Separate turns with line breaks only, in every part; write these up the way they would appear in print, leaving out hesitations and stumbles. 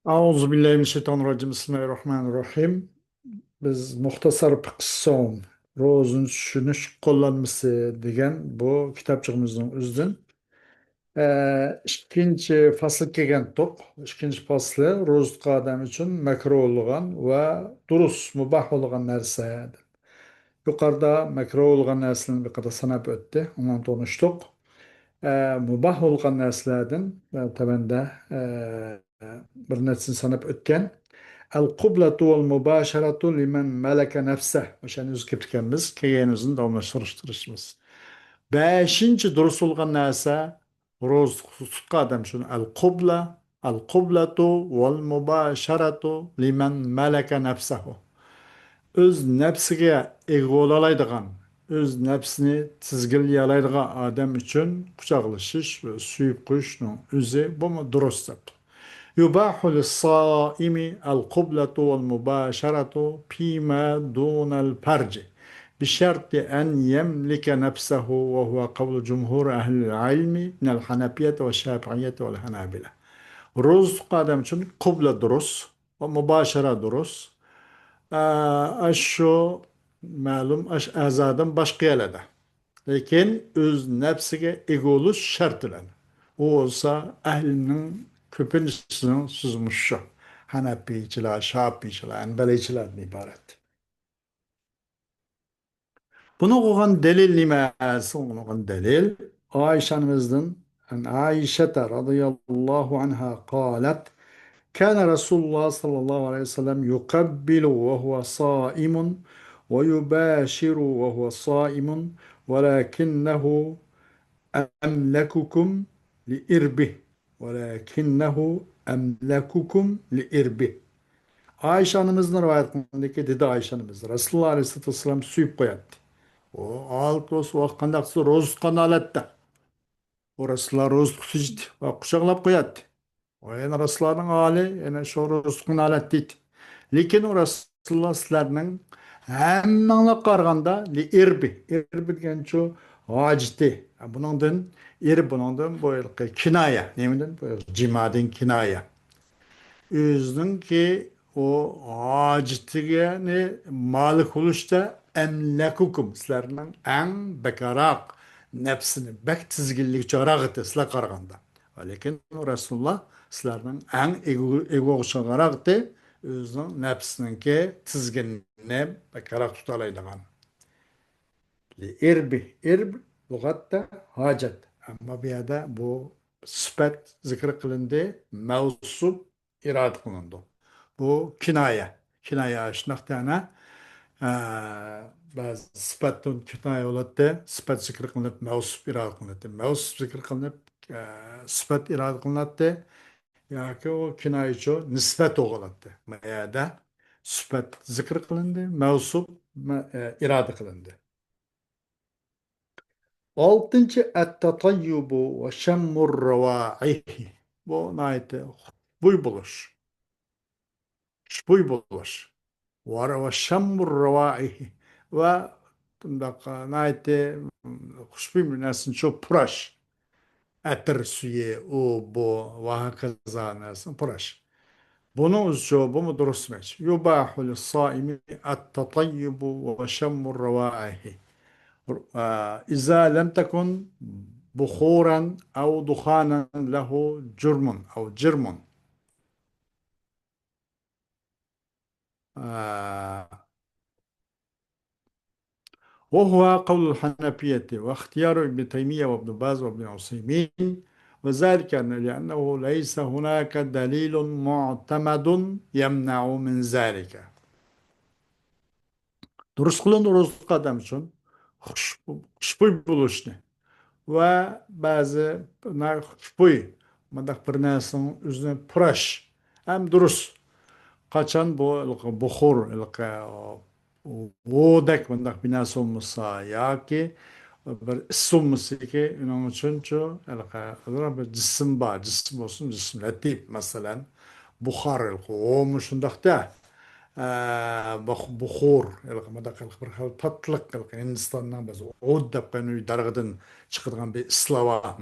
Euzubillahimineşşeytanirracim. Bismillahirrahmanirrahim. Biz muhtasar son rozun tushunish qo'llanmasi degan bu kitobchig'imizning o'zidan ikkinchi faslga kelgandik. Ikkinchi fasli ro'za tutgan odam uchun makruh bo'lgan va durust mubah bo'lgan narsa. Yuqorida makruh bo'lgan narsalarni bir qadar sanab o'tdi. Undan tanishdik. Mubah bo'lgan narsalardan tabanda bir narsani sanab o'tgan. El-kublatu vel mübaşeratu limen meleke nefseh. O'shani o'zi kelib ekanmiz, kelganimizni davomlashtirishimiz. Beshinchi durust bo'lgan narsa ro'za tutgan odam uchun al-kublatu vel mübaşeratu limen meleke nefsehu. O'z nafsiga ega bo'la oladigan, o'z nafsini tizginlay oladigan odam uchun quchoqlashish va suyib qo'yishning o'zi bu durust. يباح للصائم القبلة والمباشرة فيما دون الفرج بشرط أن يملك نفسه وهو قول جمهور أهل العلم من الحنفية والشافعية والحنابلة. روز قادم شن قبلة دروس ومباشرة دروس أشو معلوم أش أزادم başka Lekin öz nefsige egolu şart olan. O olsa ehlinin köpüncüsünün sızmışı. Hanefiyeciler, Şafiiciler, Enbelicilerden ibaret. Bunu koyan delil nimesi? Bunu koyan delil Ayşe'mizden Ayşe radıyallahu anha قالت كان رسول الله صلى الله عليه وسلم يقبل وهو صائم ويباشر وهو صائم ولكنه أملككم لإربه ولكنه أملككم لإربه. Ayşe anımızın rivayetindeki dedi Ayşe anımız. Resulullah Aleyhisselatü Vesselam suyup koyadı. O alt olsun o kandaksı roz kanalette. O Resulullah roz tutucuydu. O kuşaklap koyadı. O yani Resulullah'ın hali yani şu roz kanalette. Lekin o Resulullah sizlerinin hemmanla qarganda li irbi. İrbi degan şu haciti. Bunundan bunundan bu kinaya. Neyden? Bu cimadın kinaya. Özünün ki o hacitiga ne malik oluşta emlekukum. Sizlerinin en bekarak nefsini bek tizgillik çorak eti sizler qarganda. Lekin o Resulullah sizlerinin en ego çorak eti özünün nefsininki tizginini bekarak tutalaydıgan. İrb lügatta hacet. Ama bir yerde bu sıfat zikr kılındı, mevsup irad kılındı. Bu kinaya. Kinaya aşnaktana bazı sıfatın kinaya oladı, sıfat zikr kılınıp mevsup irad kılındı. Mevsup zikr kılınıp sıfat irad kılındı. Ya ki o kinayçı nispet oladı. Ya da sıfat zikr kılındı, mevsup irad kılındı. Altıncı et-tatayyubu ve şemmur revaihi. Bu nayeti buy buluş. Buy buluş. Ve şemmur revaihi. Ve nayeti kuşbuy münesin çok puraş. Etir suye o bu ve hakaza nesin puraş. Bunun üzere bu mu durust meç. Yubahu lis-saimi et-tatayyibu ve şemmur revaihi. إذا لم تكن بخورا أو دخانا له جرم أو جرم وهو قول الحنفية واختيار ابن تيمية وابن باز وابن عثيمين وذلك لأنه ليس هناك دليل معتمد يمنع من ذلك. Durust kılın durust adam için xushbo'y bo'lishni va ba'zi xushbo'y bundoq bir narsani o'zini purash ham durust. Qachon bu buxur vodek bundoq bir narsa bo'lmasa yoki bir is bo'lmasaki uning uchunchu bir jism bor, jism bo'lsin, jism latif masalan buxor shundoqda buxur bir xil tatliq Hindistondan biz od deb darg'idan chiqadigan bir islava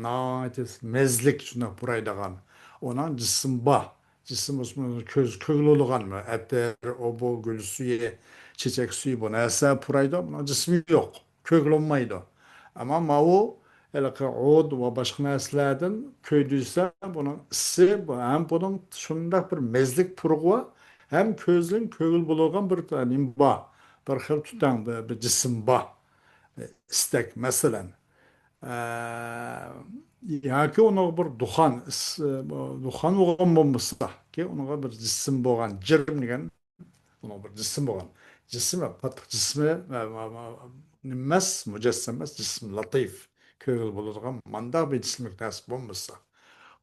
mezlik shundoq buraydigan ona jism bor Cisim olsun köz köglü olgan mı? Etter, o bu gül suyu, çiçek suyu bu neyse puraydı. Bunun cismi yok. Köglü olmaydı. Ama mavu ele ki od ve başka neslerden köydüyse bunun ısı bu hem bunun şunda bir mezlik purgu var, hem közün kögül bulungan bir tane ba. Bir xil tutan bir cisim ba. İstek mesela. Яки оны бір духан болған болмаса, ке оныға бір жисім болған, жырым деген, оны бір жисім болған. Жисімі, паттық жисімі, немес, мүжессем емес, жисім латиф, көгіл болырған, манда бір жисімік нәсіп болмаса.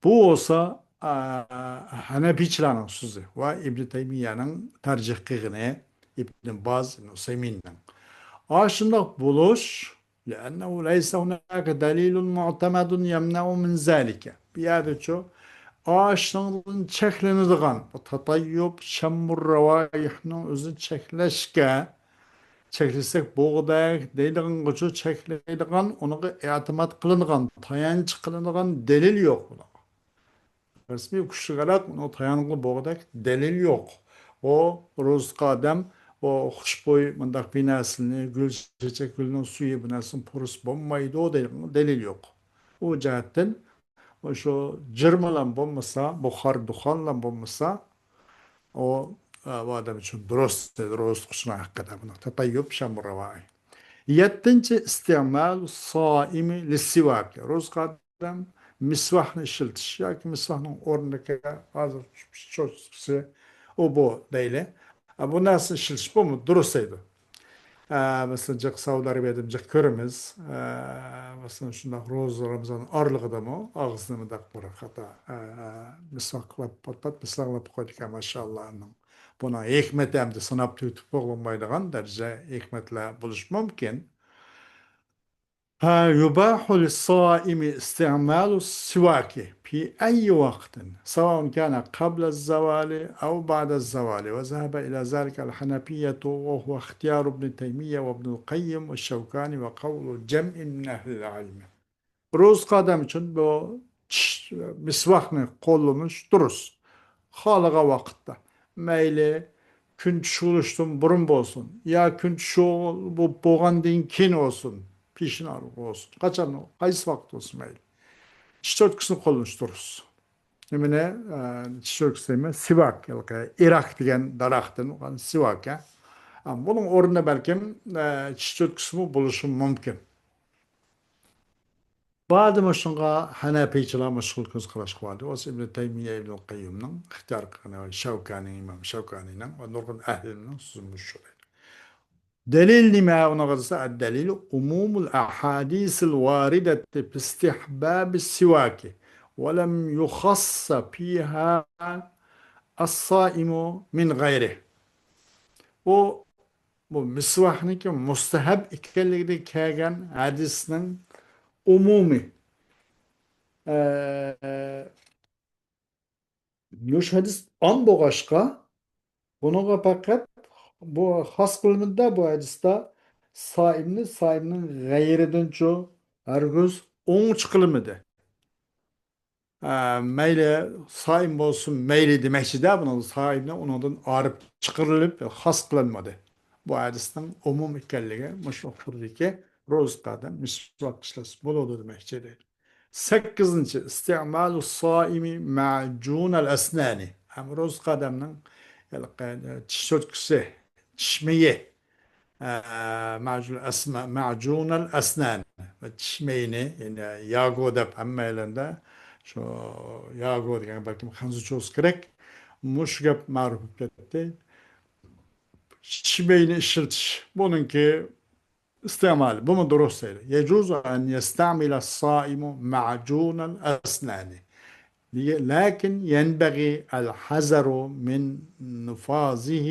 Bu olsa Hanefiçilerin sözü ve İbn Teymiye'nin tercihine İbn Baz, İbn Useymin'in. Aşınlık buluş لأنه ليس هناك دليل معتمد يمنع من ذلك. Biyadeço ağaçların çeklenirdiğin bu tatayyup şemmur ravaihinin özü çekleşke çekilsek boğday deydiğin gücü çekleydiğin onu etimat kılıngan tayanç kılıngan delil yok. Resmi kuşçugarak o tayanıklı boğdak delil yok. O rozqa adam o xuşboy mındak bir neslini gül çiçek gülünün suyu bir neslin purus bombaydı o delil yok. O cihetten o şu cırmalan bombasa, buhar duhanla bombasa o bu adam için drost dedi, roz kuşuna hakikaten bunu. Tatayyup şamurravai. Yettinci istimal saimi lissivaki. Roz kadem misvahını işiltiş. Ya ki misvahının orundaki hazır çocuğu o bu değil. Bu nasıl işiltiş bu mu? Durusaydı. Mesela cak Saudi Arabia'da cak körümüz. Mesela şunda rozlarımızın ağırlığı da mı? Ağzını mı da bırak hatta. Misvakla patlat, misvakla koyduk maşallah. Buna hikmet hem de sınıf tutup olmaydıgan derece hikmetle buluşma mümkün. يباح للصائم استعمال السواك في أي وقت سواء كان قبل الزوال أو بعد الزوال وذهب إلى ذلك الحنفية وهو اختيار ابن تيمية وابن القيم والشوكاني وقول جمع من أهل العلم. Roz kadem için bu misvakını kollamış duruz. Halığa vakitte. Meyli gün çuşuluştun burun bolsun. Ya gün çuşul bu boğan din kin olsun. Pişin arı olsun. Kaçan o. Kayıs vakti olsun meyli. Çiçötküsünü kollamış duruz. Emine çiçötküsü sivak. Irak diyen daraktın. Sivak ya. Ama bunun orunda belki çiçötküsü buluşum mümkün. بعد ما شنقا حنفيچiler مشغول كز خلاص خوالي وس ابن تيمية ابن القيم اختيار قنا شوكاني إمام شوكاني ونورن أهل سموش دليل لما ونغرس الدليل عموم الأحاديث الواردة في استحباب السواك ولم يخص فيها الصائم من غيره o bu misvahniki mustahab ikenligini kegen hadisinin umumi Yuş hadis an boğaşka bununla fakat bu has kılımında bu hadiste saimnin gayriden ço hergüz on çıkılımıdı. Meyle saim olsun meyli demekçi de bunun saimine ondan arıp çıkarılıp has kılınmadı. Bu hadisten umum ikelliğe meşhurdur ki rozkada misvak işlesi buludur demekçidir. Sekizinci istimalu saimi ma'cunel esnani. Hem roz kademinin tişörtküsü, çişmeyi macunel esnan ve çişmeyini yani yago da emmelende şu yago diye belki hansı çoğuz gerek muşgap maruf etti. Çişmeyini işirtiş. Bununki استعمال بما درسته يجوز أن يستعمل الصائم معجون الأسنان لكن ينبغي الحذر من نفاذه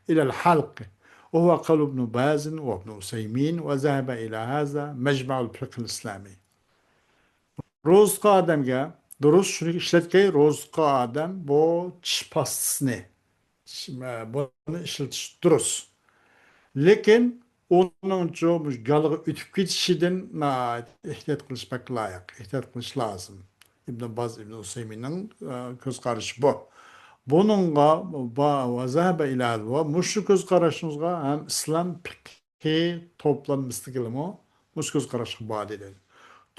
إلى الحلق وهو قول ابن باز وابن عثيمين وذهب إلى هذا مجمع الفقه الإسلامي روزقا adamga durust shuni ishlatgan ro'zqa odam bu tish pastasini buni ishlatish durust lekin onun çoğumuş galığı ütüp gitişiden ehtiyat kılışmak layık, ehtiyat kılış lazım. İbn Baz, İbn Useymin'in göz karışı bu. Bununla ve zahebe ilâ ve muşu göz karışımızga hem İslam fikhi toplanmıştı kilimi. Muş göz karışı bağlı dedi.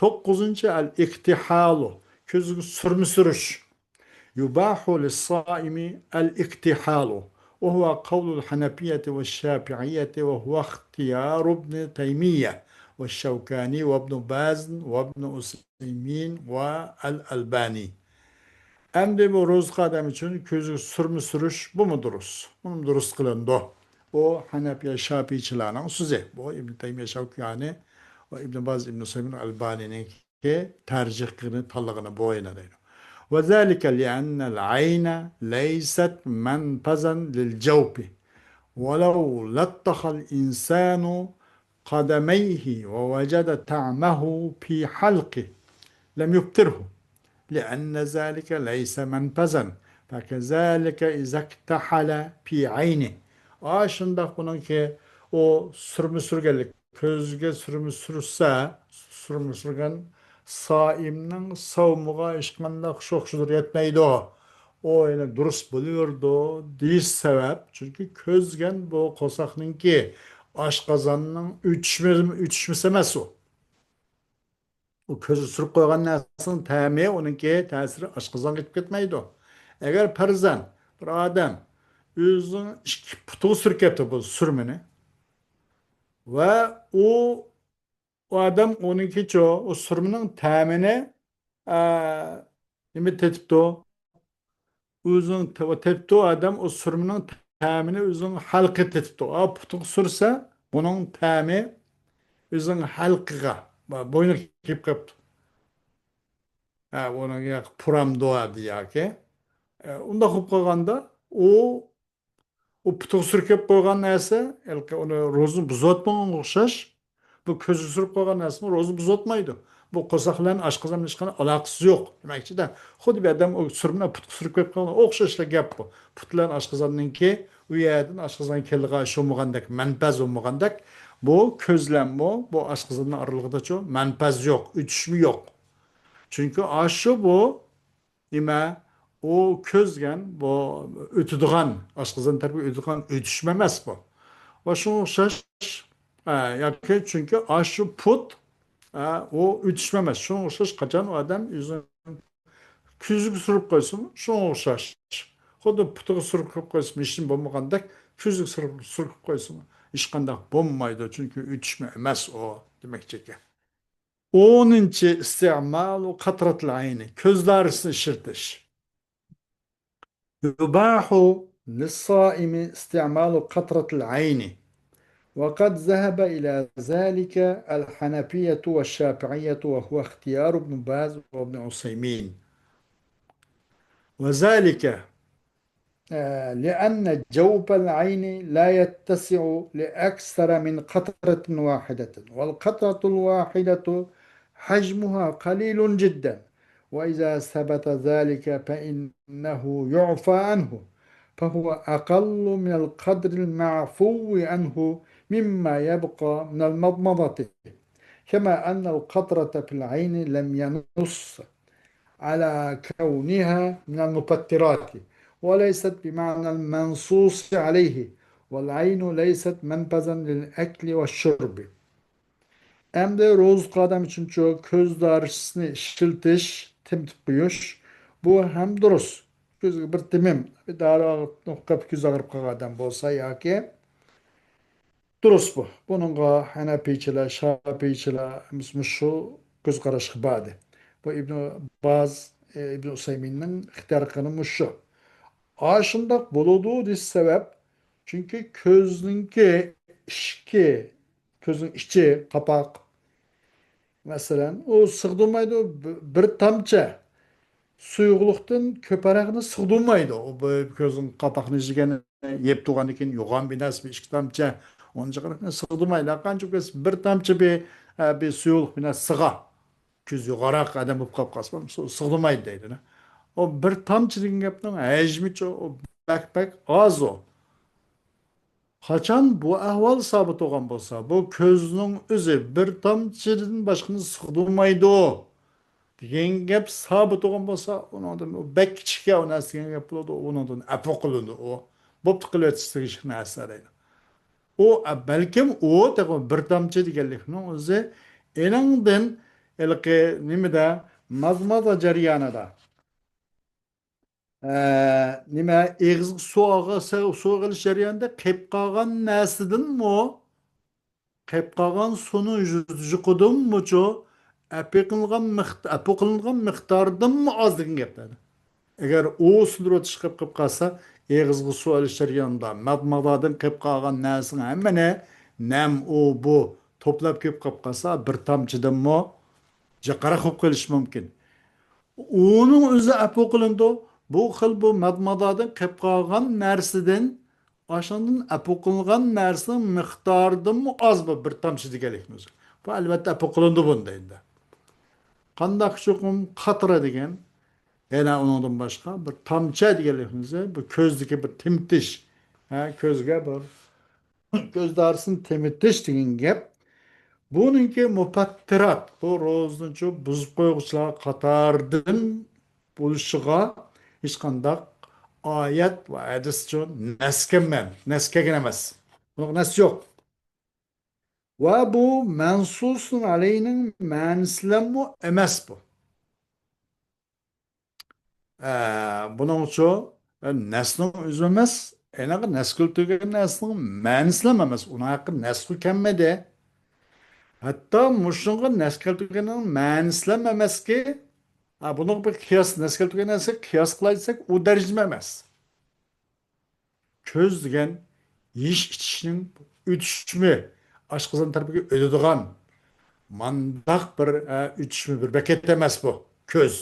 9. el-iktihalu. Közü sürmü sürüş. Yubahu lis-saimi el-iktihalu. وهو قول الحنفية والشافعية وهو اختيار ابن تيمية والشوكاني وابن باز وابن أسيمين والألباني. Emdi bu rozuk adam için közü sürmü sürüş bu mu durus? Bunu durus kılındı. O Hanefiye Şafiiçilerin sözü. Bu İbn Teymiye Şevkani ve İbn Baz İbn Suymun Albani'nin ki tercih kılını talığını boyuna değil. Ve zâlike li'ennel ayna leyset menfezan lil cevbi. ولو لطخ الإنسان قدميه ووجد طعمه في حلقه لم يبتره لأن ذلك ليس منفذا فكذلك إذا اكتحل في عينه. Aşında bunun ki o sürmü sürgelik közge sürmü sürse sürmü sürgen saimnin savmuğa işkanda şokşudur yetmeydi o. O öyle durus buluyordu. Değil sebep. Çünkü közgen bu kosakның ki aşkazanның üçmüsemez o. O közü sürüp koygan narsanın təmi, onunki təsiri aşqızdan gitip ketmeydi o. Eğer perzan bir adam özünün iki putuğu sürkepti bu sürmeni ve o adam onunki o sürmenin təmini nime tetipti o? Özün tetipti o adam o sürmenin təmini özün halkı tetipti o. O putuğu sürse bunun təmi özün halkıga boynu kip kaptı. Onun ya puram doğadı ya ki. Unda kılıp koyganda o putuğu sürkep koygan neyse elke onu rozunu buzatmagan okşaş. Bu közü sürüp koygan neyse rozunu buzatmaydı. Bu kosakların aşkızan ilişkinin alakası yok. Demekçi de xudi bir adam o sürmüne putuğu sürkep koygan okşaşla gap bu. Putların aşkızanın ki uyadın aşkızan kelliğe aşı olmagandak menpez olmagandak bu közlen bu aşkızanın aralığında çok menpez yok. Ütüşmü yok. Çünkü aşı bu nima o közgen bu ötüdüğen aşkızın tarafı ötüdüğen ötüşmemez bu. Ve şunu şaş yapıyor çünkü aşı put o ötüşmemez. Şunu şaş kaçan o adam yüzün küzük sürüp koysun şunu şaş. Kodu putuğu sürüp koysun işin bulmagandak küzük sürüp koysun. İşkandak bulmaydı çünkü ötüşmemez o demekçe ki. 10. istimalu katratul ayni. Köz ağrısını şırtış. يباح للصائم استعمال قطرة العين وقد ذهب إلى ذلك الحنفية والشافعية وهو اختيار ابن باز وابن عثيمين وذلك لأن جوف العين لا يتسع لأكثر من قطرة واحدة والقطرة الواحدة حجمها قليل جدا وإذا ثبت ذلك فإنه يعفى عنه فهو أقل من القدر المعفو عنه مما يبقى من المضمضة كما أن القطرة في العين لم ينص على كونها من المفطرات وليست بمعنى المنصوص عليه والعين ليست منبذا للأكل والشرب. Hem de rozluk adam için çok köz darısını işiltiş, temtip koyuş. Bu hem durus. Göz bir timim. Bir daha kapı göz ağırıp kalan adam bolsa ya ki durus bu. Bununla Hanefiçiler, Şafiiçiler, şu göz karışık badi. Bu Baz, İbn Useymin'in ihtiyar kılınmış şu. Aşındak buluduğu dis sebep çünkü közünki işki közün içi kapak mesela o sığdırmaydı o bir tamça suyuqluqdan köpərəqini sığdırmaydı o közün kapağını jigeni yep tuğan ekin yoğan bir nas bir iki tamça onun çıkarıqını sığdırmaydı ancak bir tamça bir suyuqluq bir nas sığa köz yuqaraq adam bu kapqasmam sığdırmaydı deydi. O bir tamçı degan gapning hajmi o bak az o. Qachon bu ahvol sabit bo'lgan bo'lsa, bu ko'zning o'zi bir tomchidan boshqani sig'dirmaydi o. degan gap sabit bo'lgan bo'lsa, undan u bek kichikka u narsa degan gap bo'ladi, undan apo qilindi u. Bo'pti qilib o'tishlik narsa deydi. U balkim u degan bir tomchi deganlikning o'zi enangdan ilqi nimada mazmaza jarayonida nima eg'iz suv qilish jarayonida qolib qolgan narsadanmi qolib qolgan suvni yuqudimmichu api qilingan miqdordanmi oz degan gaplar. Agar u sindirib o'tish qilib qolsa, eg'izga suv olish jarayonida magmadan qolib qolgan narsani hammani nam u bu to'plab kelib qolib qolsa, bir tomchidanmi jaqara qilib qo'yish mumkin. Uning o'zi apu qilindi. Bu xil bu madmadadan qolib qolgan narsadan oshundan apu qilingan narsa miqdoridan oz bir tomchi deganlik o'zi. Bu albatta apu qilindi bunda endi. Qandaq cho'qim qatra degan yana undan boshqa bir tomcha deganligimizni bu ko'zdagi bir timtish, ha ko'zga bir ko'z dorisini temitish degan gap. Buningki mufattirat bu ro'zni buzib qo'yuvchilar qatoridan bo'lishiga hech qanday oyat va hadis uchun naskagan emas. Bunaqa nas yo'q. Va bu mansusun alayning ma'nisilanmi emas bu. Buning uchun nasning o'zi emas, anaqa nasl tugan nasning ma'nisilam emas. Uni haqqi nasl kelmadi. Hatto mushunga nasl tuganning ma'nisilam emaski, buni bir qiyos nasl tugan narsa qiyos qilaysak, u darajada emas. Ko'z degan yeyish ichishning o'tishmi, oshqozon tarafiga o'tadigan mandaq bir o'tishmi bir bekat emas bu. Ko'z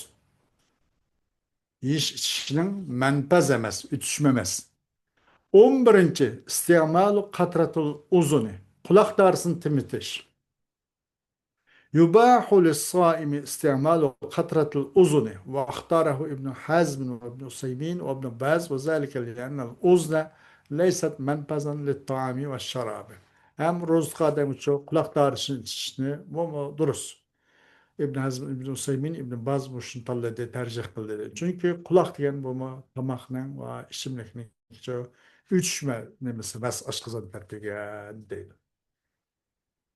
yeyish ichishning manpaz emas, o'tishmi emas. 11. İstimalu katratul uzuni. Kulak darisini temizleş. Yubahu lis-saimi istimalu katratul uzuni. Ve ahtarahu İbn Hazm ve İbn Usaymin ve İbn Baz ve zalike li'annel uzna leysat menpazan lit-ta'ami ve şarabi. Hem rozluk adamı çok kulak darisini içişini bu duruz. İbn Hazm, İbn Usaymin, İbn Baz bu şunu talladı, tercih kıldı. Çünkü kulak diyen bu mu tamakның ve içimlikning çok üçme nemesi bas aşkızan terpigen deydi.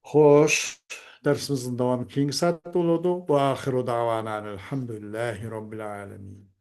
Hoş, dersimizin devamı keyingi saatte oldu. Ve ahiru davanan elhamdülillahi rabbil alemin.